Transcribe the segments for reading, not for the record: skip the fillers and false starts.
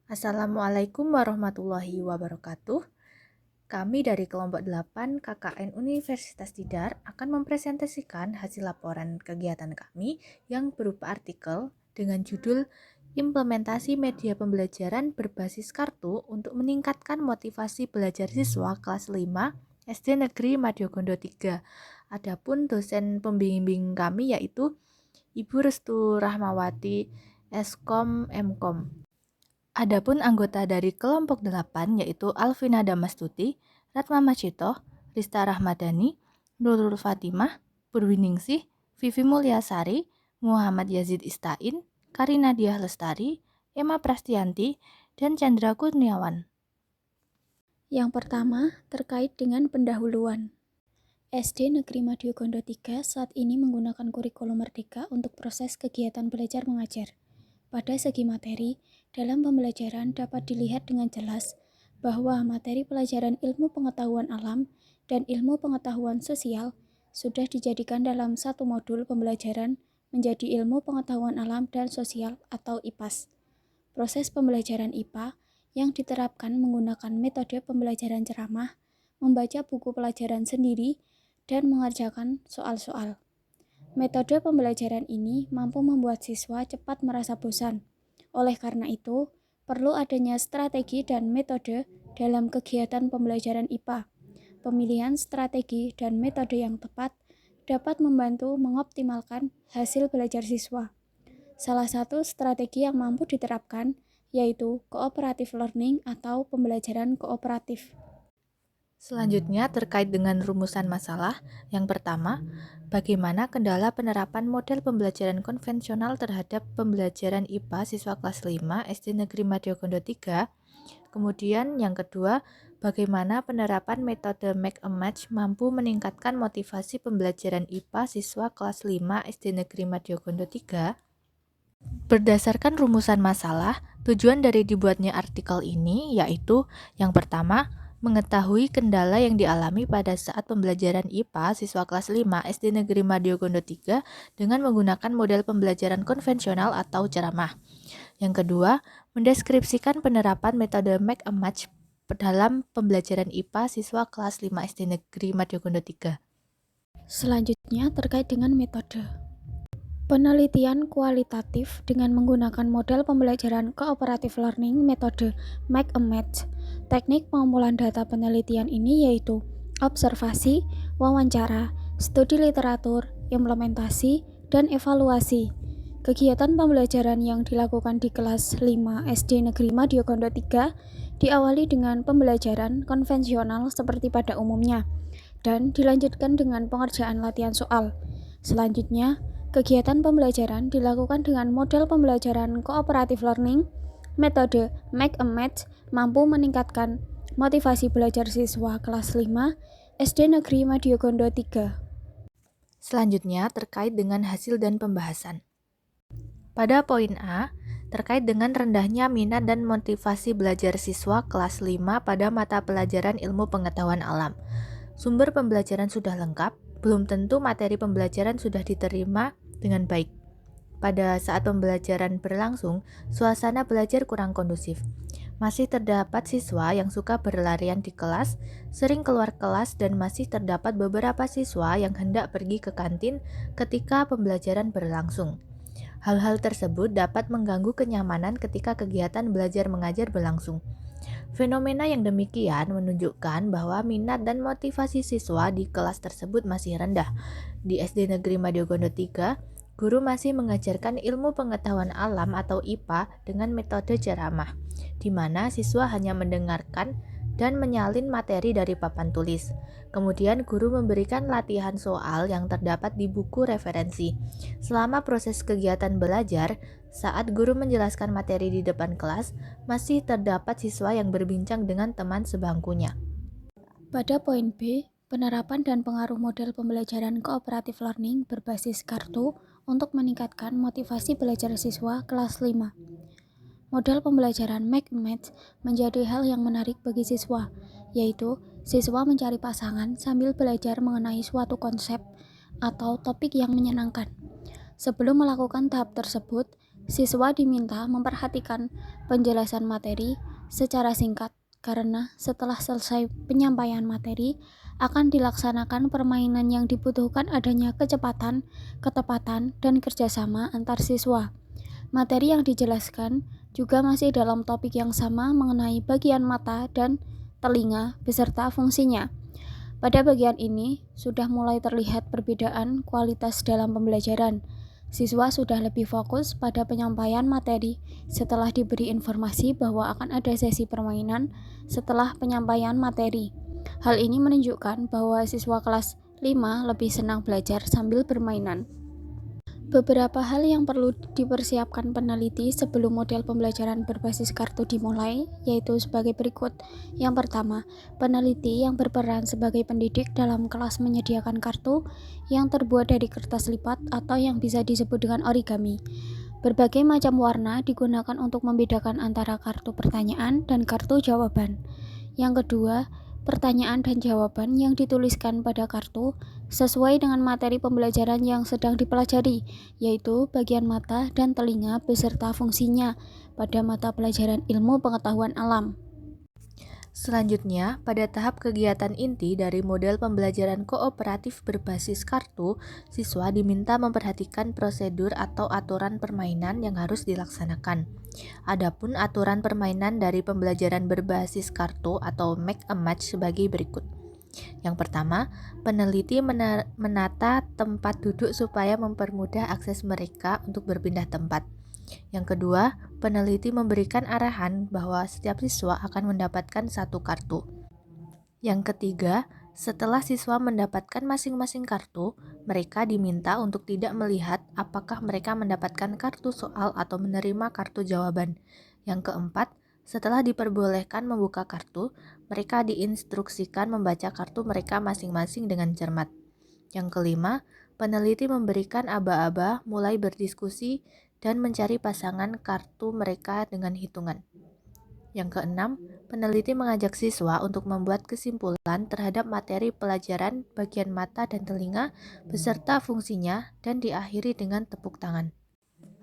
Assalamualaikum warahmatullahi wabarakatuh. Kami dari kelompok 8 KKN Universitas Tidar akan mempresentasikan hasil laporan kegiatan kami yang berupa artikel dengan judul Implementasi Media Pembelajaran Berbasis Kartu untuk Meningkatkan Motivasi Belajar Siswa kelas 5 SD Negeri Madyogondo 3. Adapun dosen pembimbing kami yaitu Ibu Restu Rahmawati Eskom Mkom. Adapun anggota dari kelompok 8 yaitu Alvina Damastuti, Ratma Macito, Rista Rahmadani, Nurul Fatimah, Purwiningsih, Vivi Mulyasari, Muhammad Yazid Istain, Karina Diah Lestari, Emma Prastianti, dan Chandra Kurniawan. Yang pertama, terkait dengan pendahuluan. SD Negeri Madyogondo 3 saat ini menggunakan kurikulum Merdeka untuk proses kegiatan belajar mengajar. Pada segi materi, dalam pembelajaran dapat dilihat dengan jelas bahwa materi pelajaran ilmu pengetahuan alam dan ilmu pengetahuan sosial sudah dijadikan dalam satu modul pembelajaran menjadi ilmu pengetahuan alam dan sosial atau IPAS. Proses pembelajaran IPA yang diterapkan menggunakan metode pembelajaran ceramah, membaca buku pelajaran sendiri, dan mengerjakan soal-soal. Metode pembelajaran ini mampu membuat siswa cepat merasa bosan. Oleh karena itu, perlu adanya strategi dan metode dalam kegiatan pembelajaran IPA. Pemilihan strategi dan metode yang tepat dapat membantu mengoptimalkan hasil belajar siswa. Salah satu strategi yang mampu diterapkan yaitu cooperative learning atau pembelajaran kooperatif. Selanjutnya terkait dengan rumusan masalah. Yang pertama, bagaimana kendala penerapan model pembelajaran konvensional terhadap pembelajaran IPA siswa kelas 5 SD Negeri Madyogondo 3. Kemudian yang kedua, bagaimana penerapan metode Make a Match mampu meningkatkan motivasi pembelajaran IPA siswa kelas 5 SD Negeri Madyogondo 3. Berdasarkan rumusan masalah, tujuan dari dibuatnya artikel ini yaitu yang pertama, mengetahui kendala yang dialami pada saat pembelajaran IPA siswa kelas 5 SD Negeri Madyogondo 3 dengan menggunakan model pembelajaran konvensional atau ceramah. Yang kedua, mendeskripsikan penerapan metode Make a Match dalam pembelajaran IPA siswa kelas 5 SD Negeri Madyogondo 3. Selanjutnya terkait dengan metode. Penelitian kualitatif dengan menggunakan model pembelajaran cooperative learning metode Make a Match. Teknik pengumpulan data penelitian ini yaitu observasi, wawancara, studi literatur, implementasi, dan evaluasi. Kegiatan pembelajaran yang dilakukan di kelas 5 SD Negeri Madyogondo 3 diawali dengan pembelajaran konvensional seperti pada umumnya dan dilanjutkan dengan pengerjaan latihan soal. Selanjutnya, kegiatan pembelajaran dilakukan dengan model pembelajaran cooperative learning, metode Make a Match mampu meningkatkan motivasi belajar siswa kelas 5 SD Negeri Madyogondo 3. Selanjutnya terkait dengan hasil dan pembahasan. Pada poin A, terkait dengan rendahnya minat dan motivasi belajar siswa kelas 5 pada mata pelajaran ilmu pengetahuan alam. Sumber pembelajaran sudah lengkap, belum tentu materi pembelajaran sudah diterima dengan baik. Pada saat pembelajaran berlangsung, suasana belajar kurang kondusif. Masih terdapat siswa yang suka berlarian di kelas, sering keluar kelas, dan masih terdapat beberapa siswa yang hendak pergi ke kantin ketika pembelajaran berlangsung. Hal-hal tersebut dapat mengganggu kenyamanan ketika kegiatan belajar mengajar berlangsung. Fenomena yang demikian menunjukkan bahwa minat dan motivasi siswa di kelas tersebut masih rendah. Di SD Negeri Madyogondo 3, guru masih mengajarkan ilmu pengetahuan alam atau IPA dengan metode ceramah, di mana siswa hanya mendengarkan dan menyalin materi dari papan tulis. Kemudian guru memberikan latihan soal yang terdapat di buku referensi. Selama proses kegiatan belajar, saat guru menjelaskan materi di depan kelas, masih terdapat siswa yang berbincang dengan teman sebangkunya. Pada poin B, penerapan dan pengaruh model pembelajaran cooperative learning berbasis kartu untuk meningkatkan motivasi belajar siswa kelas 5. Model pembelajaran Make a Match menjadi hal yang menarik bagi siswa, yaitu siswa mencari pasangan sambil belajar mengenai suatu konsep atau topik yang menyenangkan. Sebelum melakukan tahap tersebut, Siswa diminta memperhatikan penjelasan materi secara singkat karena setelah selesai penyampaian materi akan dilaksanakan permainan yang dibutuhkan adanya kecepatan, ketepatan, dan kerjasama antar siswa. Materi yang dijelaskan juga masih dalam topik yang sama mengenai bagian mata dan telinga beserta fungsinya. Pada bagian ini sudah mulai terlihat perbedaan kualitas dalam pembelajaran. Siswa sudah lebih fokus pada penyampaian materi setelah diberi informasi bahwa akan ada sesi permainan setelah penyampaian materi. Hal ini menunjukkan bahwa siswa kelas 5 lebih senang belajar sambil bermainan. Beberapa hal yang perlu dipersiapkan peneliti sebelum model pembelajaran berbasis kartu dimulai, yaitu sebagai berikut. Yang pertama, peneliti yang berperan sebagai pendidik dalam kelas menyediakan kartu yang terbuat dari kertas lipat atau yang bisa disebut dengan origami. Berbagai macam warna digunakan untuk membedakan antara kartu pertanyaan dan kartu jawaban. Yang kedua, pertanyaan dan jawaban yang dituliskan pada kartu sesuai dengan materi pembelajaran yang sedang dipelajari, yaitu bagian mata dan telinga beserta fungsinya pada mata pelajaran ilmu pengetahuan alam. Selanjutnya, pada tahap kegiatan inti dari model pembelajaran kooperatif berbasis kartu, siswa diminta memperhatikan prosedur atau aturan permainan yang harus dilaksanakan. Adapun aturan permainan dari pembelajaran berbasis kartu atau make a match sebagai berikut. Yang pertama, peneliti menata tempat duduk supaya mempermudah akses mereka untuk berpindah tempat. Yang kedua, peneliti memberikan arahan bahwa setiap siswa akan mendapatkan satu kartu. Yang ketiga, setelah siswa mendapatkan masing-masing kartu, mereka diminta untuk tidak melihat apakah mereka mendapatkan kartu soal atau menerima kartu jawaban. Yang keempat, setelah diperbolehkan membuka kartu, mereka diinstruksikan membaca kartu mereka masing-masing dengan cermat. Yang kelima, peneliti memberikan aba-aba mulai berdiskusi dan mencari pasangan kartu mereka dengan hitungan. Yang keenam, peneliti mengajak siswa untuk membuat kesimpulan terhadap materi pelajaran bagian mata dan telinga beserta fungsinya dan diakhiri dengan tepuk tangan.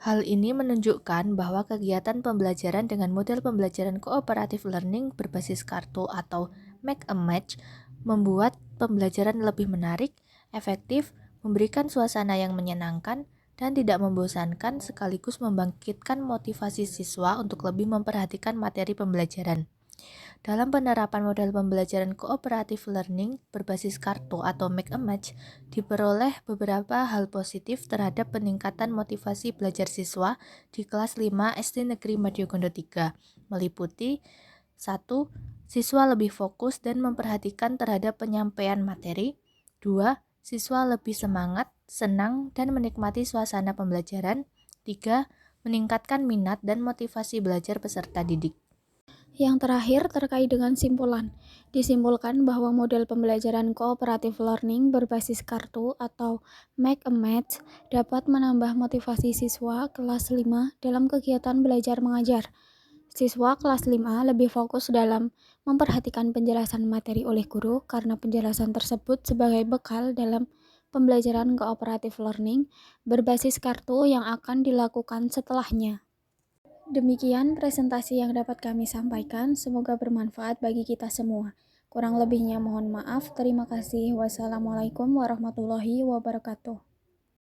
Hal ini menunjukkan bahwa kegiatan pembelajaran dengan model pembelajaran cooperative learning berbasis kartu atau make a match membuat pembelajaran lebih menarik, efektif, memberikan suasana yang menyenangkan, dan tidak membosankan sekaligus membangkitkan motivasi siswa untuk lebih memperhatikan materi pembelajaran. Dalam penerapan model pembelajaran cooperative learning berbasis kartu atau make a match, diperoleh beberapa hal positif terhadap peningkatan motivasi belajar siswa di kelas 5 SD Negeri Madyogondo 3, meliputi 1. Siswa lebih fokus dan memperhatikan terhadap penyampaian materi. 2. Siswa lebih semangat, senang, dan menikmati suasana pembelajaran. 3. Meningkatkan minat dan motivasi belajar peserta didik. Yang terakhir terkait dengan simpulan. Disimpulkan bahwa model pembelajaran cooperative learning berbasis kartu atau make a match dapat menambah motivasi siswa kelas 5 dalam kegiatan belajar mengajar. Siswa kelas 5 lebih fokus dalam memperhatikan penjelasan materi oleh guru karena penjelasan tersebut sebagai bekal dalam pembelajaran cooperative learning berbasis kartu yang akan dilakukan setelahnya. Demikian presentasi yang dapat kami sampaikan, semoga bermanfaat bagi kita semua. Kurang lebihnya mohon maaf. Terima kasih. Wassalamualaikum warahmatullahi wabarakatuh.